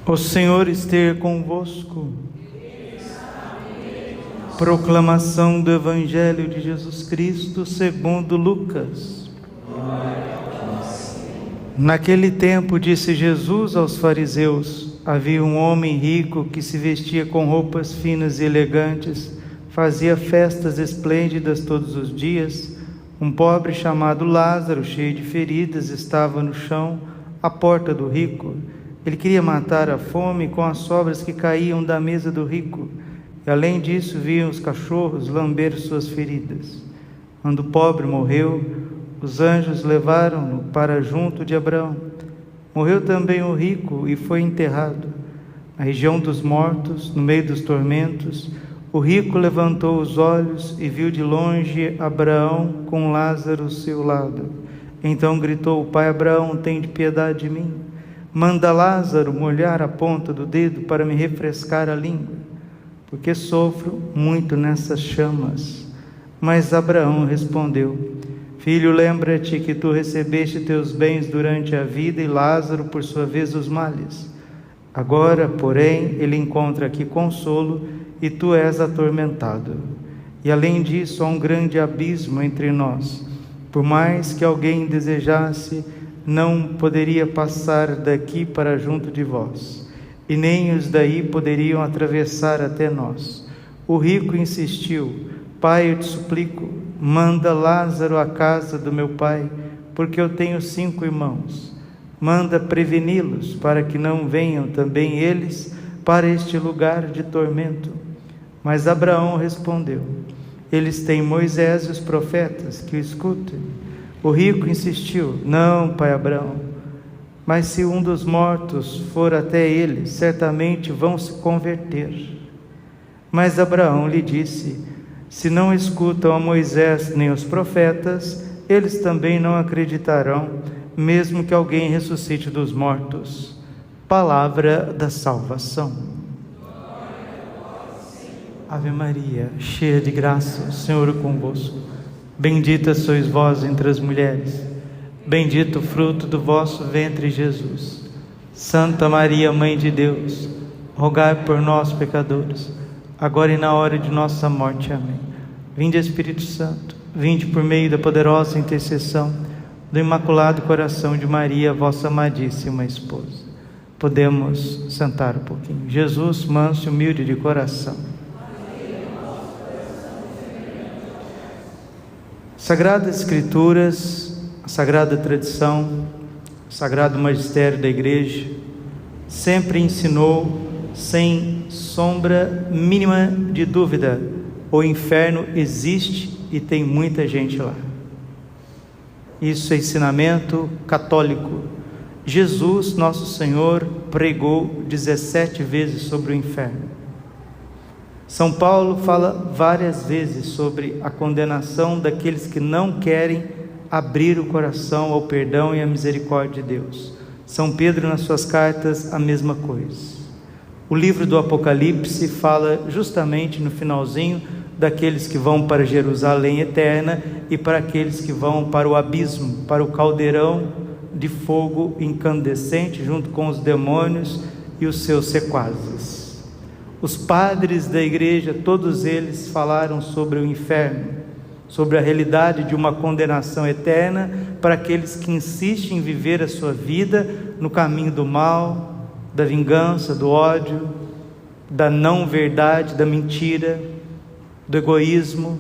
O Senhor esteja convosco. Proclamação do Evangelho de Jesus Cristo segundo Lucas. Naquele tempo disse Jesus aos fariseus: havia um homem rico que se vestia com roupas finas e elegantes, fazia festas esplêndidas todos os dias. Um pobre chamado Lázaro, cheio de feridas, estava no chão, à porta do rico. Ele queria matar a fome com as sobras que caíam da mesa do rico. E além disso, viam os cachorros lamber suas feridas. Quando o pobre morreu, os anjos levaram-no para junto de Abraão. Morreu também o rico e foi enterrado. Na região dos mortos, no meio dos tormentos, o rico levantou os olhos e viu de longe Abraão com Lázaro ao seu lado. Então gritou: Pai Abraão, tende piedade de mim. Manda Lázaro molhar a ponta do dedo para me refrescar a língua, porque sofro muito nessas chamas. Mas Abraão respondeu: Filho, lembra-te que tu recebeste teus bens durante a vida e Lázaro, por sua vez, os males. Agora, porém, ele encontra aqui consolo e tu és atormentado. E além disso, há um grande abismo entre nós. Por mais que alguém desejasse, não poderia passar daqui para junto de vós, e nem os daí poderiam atravessar até nós. O rico insistiu: Pai, eu te suplico, manda Lázaro à casa do meu pai, porque eu tenho 5 irmãos. Manda preveni-los, para que não venham também eles para este lugar de tormento. Mas Abraão respondeu: Eles têm Moisés e os profetas, que o escutem. O rico insistiu: Não, pai Abraão, mas se um dos mortos for até eles, certamente vão se converter. Mas Abraão lhe disse: Se não escutam a Moisés nem os profetas, eles também não acreditarão, mesmo que alguém ressuscite dos mortos. Palavra da salvação. Ave Maria, cheia de graça, o Senhor é convosco. Bendita sois vós entre as mulheres, bendito o fruto do vosso ventre, Jesus. Santa Maria, Mãe de Deus, rogai por nós, pecadores, agora e na hora de nossa morte. Amém. Vinde, Espírito Santo, vinde por meio da poderosa intercessão do Imaculado Coração de Maria, vossa amadíssima esposa. Podemos sentar um pouquinho. Jesus, manso e humilde de coração. Sagradas Escrituras, a Sagrada Tradição, o Sagrado Magistério da Igreja sempre ensinou, sem sombra mínima de dúvida: o inferno existe e tem muita gente lá. Isso é ensinamento católico. Jesus, nosso Senhor, pregou 17 vezes sobre o inferno. São Paulo fala várias vezes sobre a condenação daqueles que não querem abrir o coração ao perdão e à misericórdia de Deus. São Pedro, nas suas cartas, a mesma coisa. O livro do Apocalipse fala justamente no finalzinho daqueles que vão para Jerusalém eterna e para aqueles que vão para o abismo, para o caldeirão de fogo incandescente, junto com os demônios e os seus sequazes. Os padres da igreja, todos eles falaram sobre o inferno, sobre a realidade de uma condenação eterna para aqueles que insistem em viver a sua vida no caminho do mal, da vingança, do ódio, da não verdade, da mentira, do egoísmo,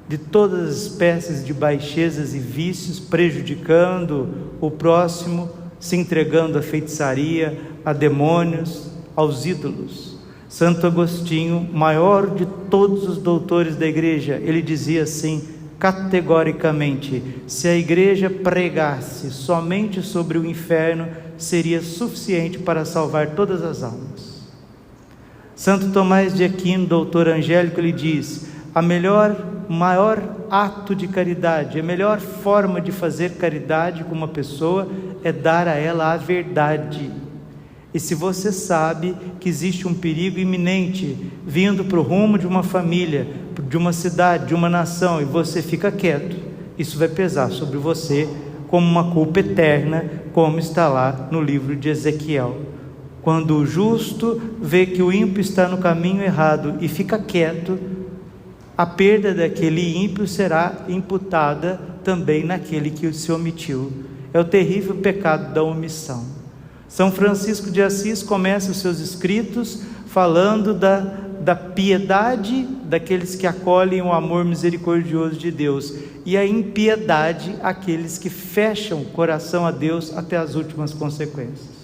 de todas as espécies de baixezas e vícios, prejudicando o próximo, se entregando à feitiçaria, a demônios, aos ídolos. Santo Agostinho, maior de todos os doutores da igreja, ele dizia assim, categoricamente: se a igreja pregasse somente sobre o inferno, seria suficiente para salvar todas as almas. Santo Tomás de Aquino, doutor angélico, ele diz: o maior ato de caridade, a melhor forma de fazer caridade com uma pessoa é dar a ela a verdade. E se você sabe que existe um perigo iminente vindo para o rumo de uma família, de uma cidade, de uma nação, e você fica quieto, isso vai pesar sobre você como uma culpa eterna, como está lá no livro de Ezequiel. Quando o justo vê que o ímpio está no caminho errado e fica quieto, a perda daquele ímpio será imputada também naquele que se omitiu. É o terrível pecado da omissão. São Francisco de Assis começa os seus escritos falando da piedade daqueles que acolhem o amor misericordioso de Deus, e a impiedade aqueles que fecham o coração a Deus até as últimas consequências.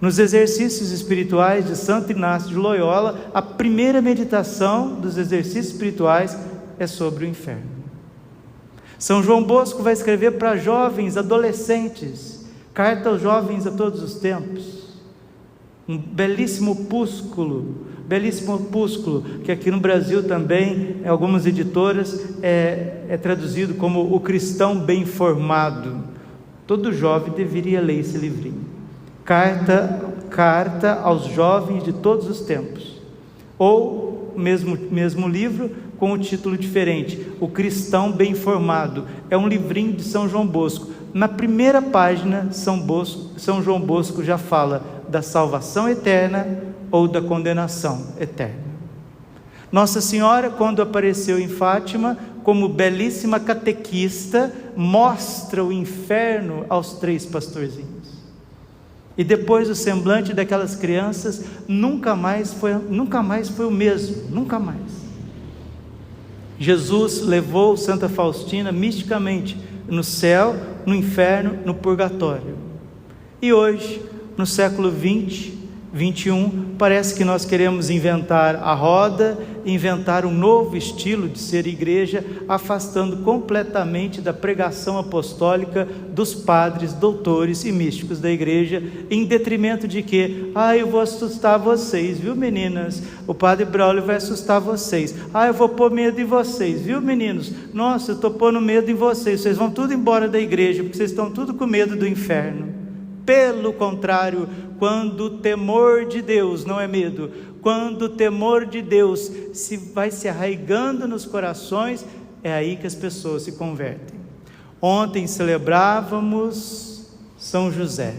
Nos exercícios espirituais de Santo Inácio de Loyola, a primeira meditação dos exercícios espirituais é sobre o inferno. São João Bosco vai escrever para jovens, adolescentes, carta aos jovens a todos os tempos, um belíssimo opúsculo, que aqui no Brasil também, em algumas editoras, é traduzido como O Cristão Bem Formado. Todo jovem deveria ler esse livrinho. Carta aos jovens de todos os tempos. Ou mesmo livro com um título diferente, O Cristão Bem Formado. É um livrinho de São João Bosco. Na primeira página, São João Bosco já fala da salvação eterna ou da condenação eterna. Nossa Senhora, quando apareceu em Fátima, como belíssima catequista, mostra o inferno aos 3 pastorzinhos. E depois o semblante daquelas crianças nunca mais foi o mesmo, nunca mais. Jesus levou Santa Faustina misticamente no céu, no inferno, no purgatório. E hoje, no século 20, 21, parece que nós queremos inventar a roda, inventar um novo estilo de ser igreja, afastando completamente da pregação apostólica dos padres, doutores e místicos da igreja, em detrimento de que, eu vou assustar vocês, viu meninas? O padre Braulio vai assustar vocês. Eu vou pôr medo em vocês, viu meninos? Nossa, eu estou pondo medo em vocês vão tudo embora da igreja, porque vocês estão tudo com medo do inferno. Pelo contrário, quando o temor de Deus, não é medo, quando o temor de Deus vai se arraigando nos corações, é aí que as pessoas se convertem. Ontem celebrávamos São José.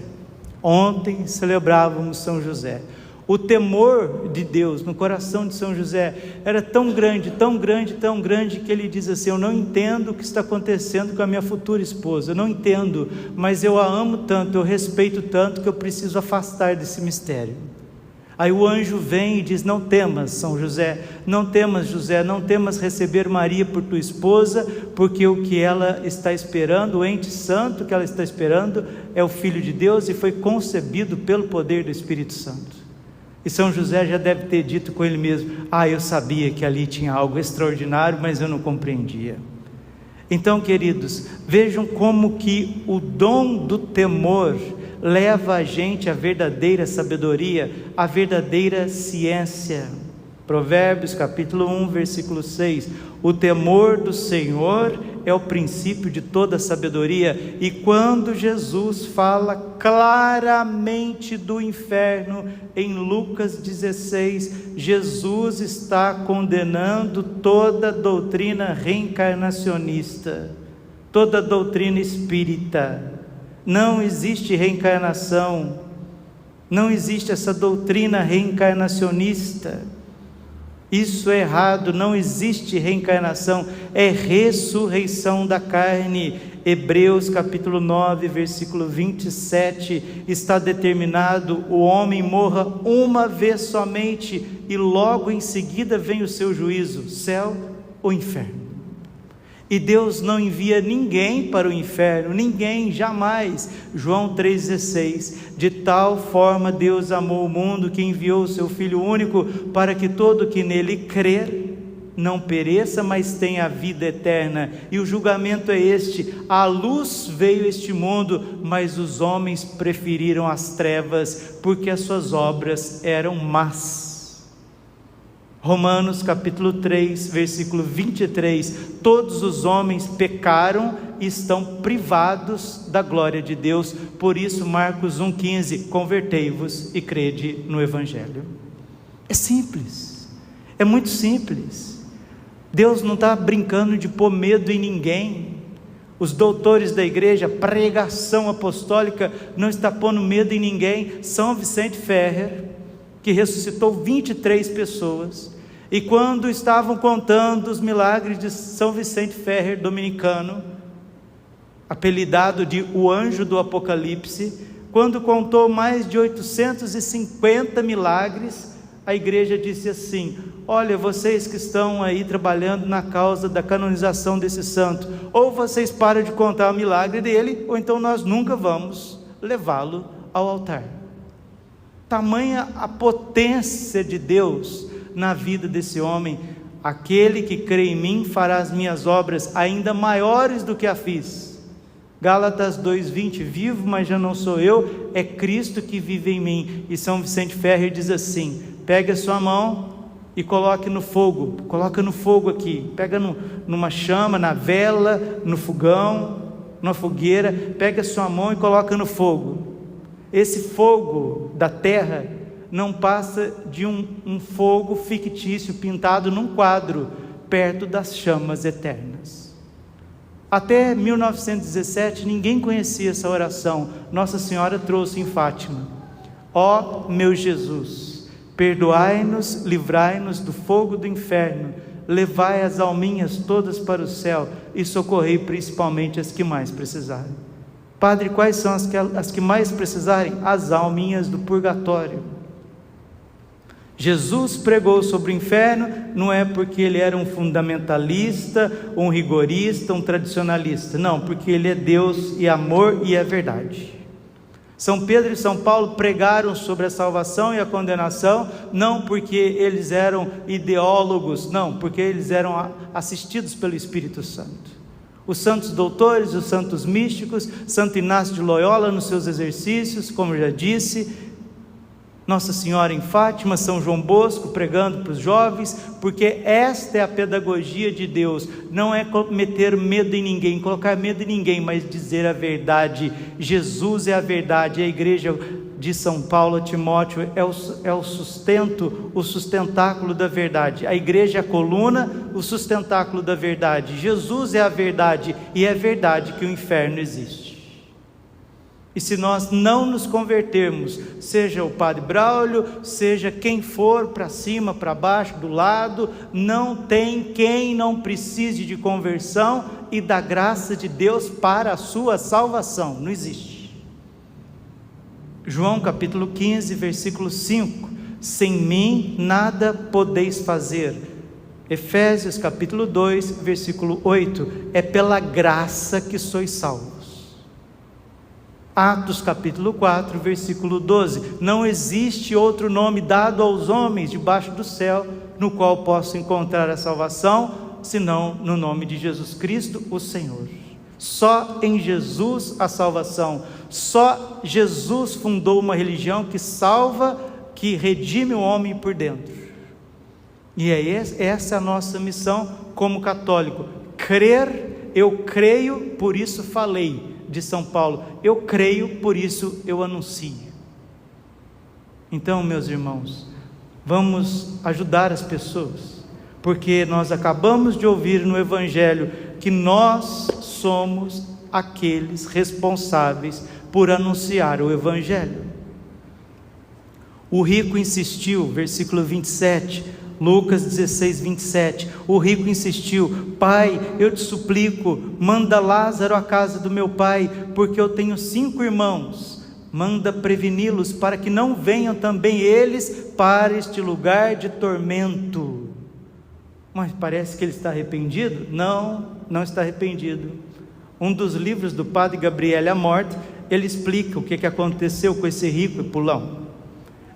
O temor de Deus no coração de São José era tão grande, que ele diz assim: eu não entendo o que está acontecendo com a minha futura esposa, eu não entendo, mas eu a amo tanto, eu respeito tanto, que eu preciso afastar desse mistério. Aí o anjo vem e diz: não temas, São José, não temas, José, não temas receber Maria por tua esposa, porque o que ela está esperando, o ente santo que ela está esperando, é o Filho de Deus e foi concebido pelo poder do Espírito Santo. E São José já deve ter dito com ele mesmo: eu sabia que ali tinha algo extraordinário, mas eu não compreendia. Então, queridos, vejam como que o dom do temor leva a gente à verdadeira sabedoria, à verdadeira ciência. Provérbios capítulo 1, versículo 6: o temor do Senhor é o princípio de toda sabedoria. E quando Jesus fala claramente do inferno em Lucas 16, Jesus está condenando toda doutrina reencarnacionista, toda doutrina espírita. Não existe reencarnação, não existe essa doutrina reencarnacionista. Isso é errado, não existe reencarnação, é ressurreição da carne. Hebreus capítulo 9, versículo 27, está determinado: o homem morra uma vez somente, e logo em seguida vem o seu juízo, céu ou inferno. E Deus não envia ninguém para o inferno, ninguém, jamais. João 3,16: de tal forma Deus amou o mundo, que enviou o seu Filho único, para que todo que nele crer não pereça, mas tenha a vida eterna. E o julgamento é este: a luz veio a este mundo, mas os homens preferiram as trevas, porque as suas obras eram más. Romanos capítulo 3, versículo 23: todos os homens pecaram e estão privados da glória de Deus. Por isso, Marcos 1,15: convertei-vos e crede no Evangelho. É simples, é muito simples. Deus não está brincando de pôr medo em ninguém. Os doutores da igreja, pregação apostólica, não está pondo medo em ninguém. São Vicente Ferrer, que ressuscitou 23 pessoas, e quando estavam contando os milagres de São Vicente Ferrer, dominicano, apelidado de o anjo do Apocalipse, quando contou mais de 850 milagres, a igreja disse assim: olha, vocês que estão aí trabalhando na causa da canonização desse santo, ou vocês param de contar o milagre dele, ou então nós nunca vamos levá-lo ao altar. Tamanha a potência de Deus na vida desse homem. Aquele que crê em mim fará as minhas obras ainda maiores do que a fiz. Gálatas 2:20, vivo, mas já não sou eu, é Cristo que vive em mim. E São Vicente Ferrer diz assim: pegue a sua mão e coloque no fogo, coloca no fogo aqui, pega numa chama, na vela, no fogão, numa fogueira, pega a sua mão e coloca no fogo. Esse fogo da terra não passa de um fogo fictício pintado num quadro, perto das chamas eternas. Até 1917 ninguém conhecia essa oração. Nossa Senhora trouxe em Fátima: ó meu Jesus, perdoai-nos, livrai-nos do fogo do inferno, levai as alminhas todas para o céu e socorrei principalmente as que mais precisarem. Padre, quais são as que mais precisarem? As alminhas do purgatório. Jesus pregou sobre o inferno, não é porque ele era um fundamentalista, um rigorista, um tradicionalista, não, porque ele é Deus e amor e é verdade. São Pedro e São Paulo pregaram sobre a salvação e a condenação, não porque eles eram ideólogos, não, porque eles eram assistidos pelo Espírito Santo. Os santos doutores, os santos místicos, Santo Inácio de Loyola nos seus exercícios, como eu já disse, Nossa Senhora em Fátima, São João Bosco pregando para os jovens, porque esta é a pedagogia de Deus, não é meter medo em ninguém, colocar medo em ninguém, mas dizer a verdade. Jesus é a verdade. A igreja de São Paulo a Timóteo é o sustento, o sustentáculo da verdade. A igreja é a coluna, o sustentáculo da verdade. Jesus é a verdade, e é verdade que o inferno existe. E se nós não nos convertermos, seja o Padre Braulio, seja quem for, para cima, para baixo, do lado, não tem quem não precise de conversão e da graça de Deus para a sua salvação. Não existe. João capítulo 15, versículo 5: sem mim nada podeis fazer. Efésios capítulo 2, versículo 8: é pela graça que sois salvos. Atos capítulo 4, versículo 12: não existe outro nome dado aos homens debaixo do céu, no qual posso encontrar a salvação, senão no nome de Jesus Cristo, o Senhor. Só em Jesus a salvação. Só Jesus fundou uma religião que salva, que redime o homem por dentro. E essa é a nossa missão como católico: crer. Eu creio, por isso falei, de São Paulo. Eu creio, por isso eu anuncio. Então, meus irmãos, vamos ajudar as pessoas, porque nós acabamos de ouvir no Evangelho que nós somos aqueles responsáveis por anunciar o Evangelho. O rico insistiu, versículo 27, Lucas 16, 27, o rico insistiu: pai, eu te suplico, manda Lázaro à casa do meu pai, porque eu tenho 5 irmãos, manda preveni-los para que não venham também eles para este lugar de tormento. Mas parece que ele está arrependido? Não está arrependido. Um dos livros do padre Gabriele Amorth, ele explica o que aconteceu com esse rico e pulão.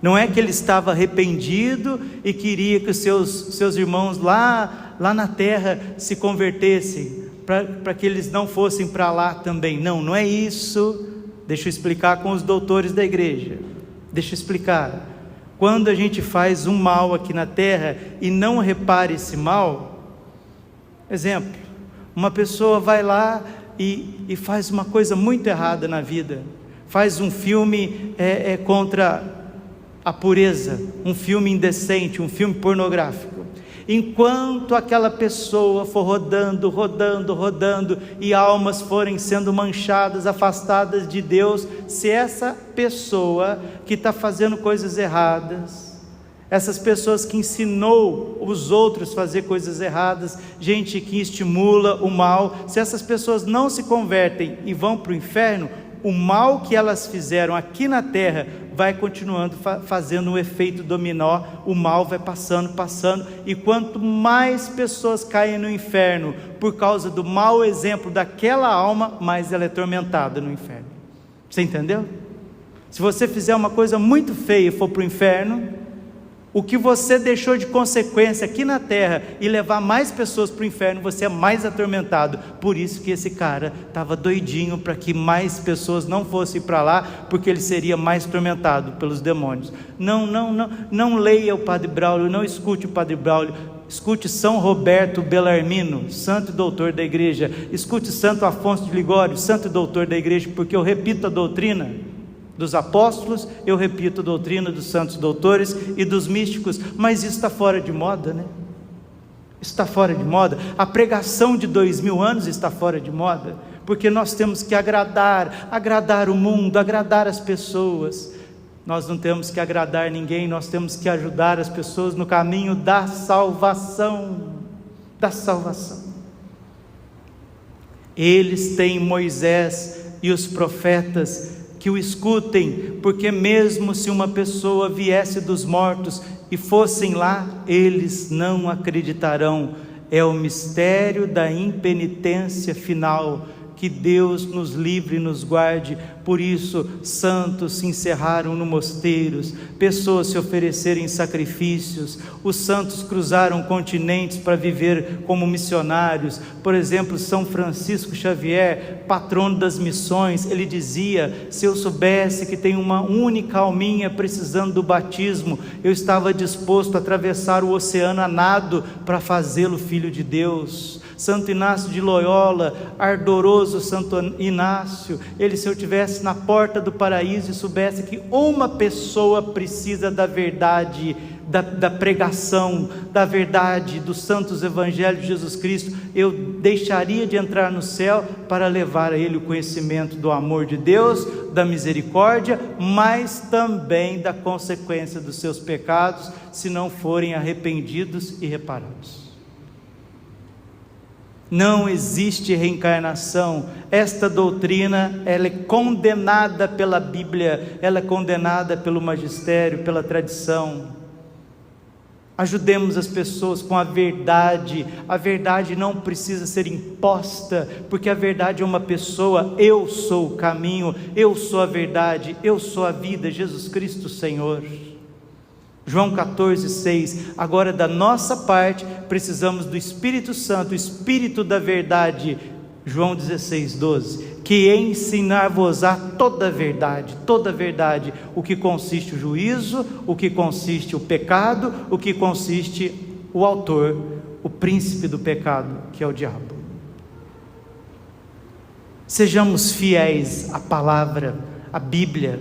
Não é que ele estava arrependido e queria que os seus irmãos lá na terra se convertessem, para que eles não fossem para lá também. Não é isso. Deixa eu explicar com os doutores da igreja. Deixa eu explicar. Quando a gente faz um mal aqui na terra e não repara esse mal, exemplo, uma pessoa vai lá e faz uma coisa muito errada na vida, faz um filme contra a pureza, um filme indecente, um filme pornográfico. Enquanto aquela pessoa for rodando, e almas forem sendo manchadas, afastadas de Deus, se essa pessoa que está fazendo coisas erradas, essas pessoas que ensinou os outros a fazer coisas erradas, gente que estimula o mal, se essas pessoas não se convertem e vão para o inferno, o mal que elas fizeram aqui na terra vai continuando fazendo um efeito dominó, o mal vai passando, e quanto mais pessoas caem no inferno por causa do mau exemplo daquela alma, mais ela é atormentada no inferno. Você entendeu? Se você fizer uma coisa muito feia e for para o inferno, o que você deixou de consequência aqui na terra e levar mais pessoas para o inferno, você é mais atormentado. Por isso que esse cara estava doidinho para que mais pessoas não fossem para lá, porque ele seria mais atormentado pelos demônios. Não leia o Padre Braulio, não escute o Padre Braulio, escute São Roberto Bellarmino, santo e doutor da igreja, escute Santo Afonso de Ligório, santo e doutor da igreja, porque eu repito a doutrina dos apóstolos, eu repito a doutrina dos santos doutores e dos místicos, mas isso está fora de moda, né? Isso está fora de moda. A pregação de 2000 anos está fora de moda, porque nós temos que agradar o mundo, agradar as pessoas. Nós não temos que agradar ninguém, nós temos que ajudar as pessoas no caminho da salvação, Eles têm Moisés e os profetas, que o escutem, porque mesmo se uma pessoa viesse dos mortos e fossem lá, eles não acreditarão. É o mistério da impenitência final. Que Deus nos livre e nos guarde. Por isso, santos se encerraram no mosteiros, pessoas se ofereceram em sacrifícios, os santos cruzaram continentes para viver como missionários. Por exemplo, São Francisco Xavier, patrono das missões, ele dizia: se eu soubesse que tem uma única alminha precisando do batismo, eu estava disposto a atravessar o oceano a nado para fazê-lo filho de Deus. Santo Inácio de Loyola, ardoroso Santo Inácio, ele, se eu tivesse na porta do paraíso e soubesse que uma pessoa precisa da verdade, da pregação, da verdade dos santos evangelhos de Jesus Cristo, eu deixaria de entrar no céu para levar a ele o conhecimento do amor de Deus, da misericórdia, mas também da consequência dos seus pecados, se não forem arrependidos e reparados. Não existe reencarnação. Esta doutrina, ela é condenada pela Bíblia, ela é condenada pelo magistério, pela tradição. Ajudemos as pessoas com a verdade. A verdade não precisa ser imposta, porque a verdade é uma pessoa. Eu sou o caminho, eu sou a verdade, eu sou a vida, Jesus Cristo Senhor. João 14:6, agora da nossa parte precisamos do Espírito Santo, o Espírito da verdade. João 16:12, que ensinar-vos-á toda a verdade, o que consiste o juízo, o que consiste o pecado, o que consiste o autor, o príncipe do pecado, que é o diabo. Sejamos fiéis à palavra, à Bíblia,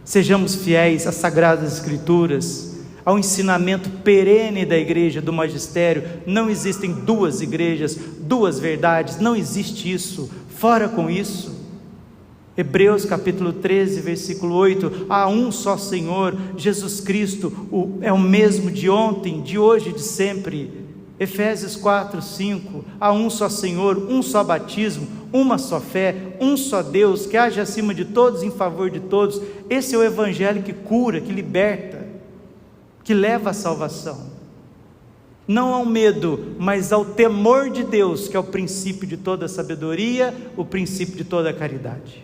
sejamos fiéis às Sagradas Escrituras, ao ensinamento perene da igreja, do magistério. Não existem duas igrejas, duas verdades, não existe isso, fora com isso. Hebreus capítulo 13, versículo 8, há um só Senhor, Jesus Cristo, é o mesmo de ontem, de hoje e de sempre. Efésios 4, 5, há um só Senhor, um só batismo, uma só fé, um só Deus, que age acima de todos, em favor de todos. Esse é o evangelho que cura, que liberta, que leva à salvação, não ao medo, mas ao temor de Deus, que é o princípio de toda a sabedoria, o princípio de toda a caridade.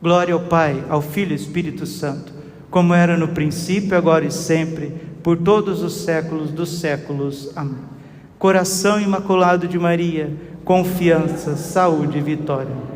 Glória ao Pai, ao Filho e ao Espírito Santo, como era no princípio, agora e sempre, por todos os séculos dos séculos. Amém. Coração imaculado de Maria, confiança, saúde e vitória.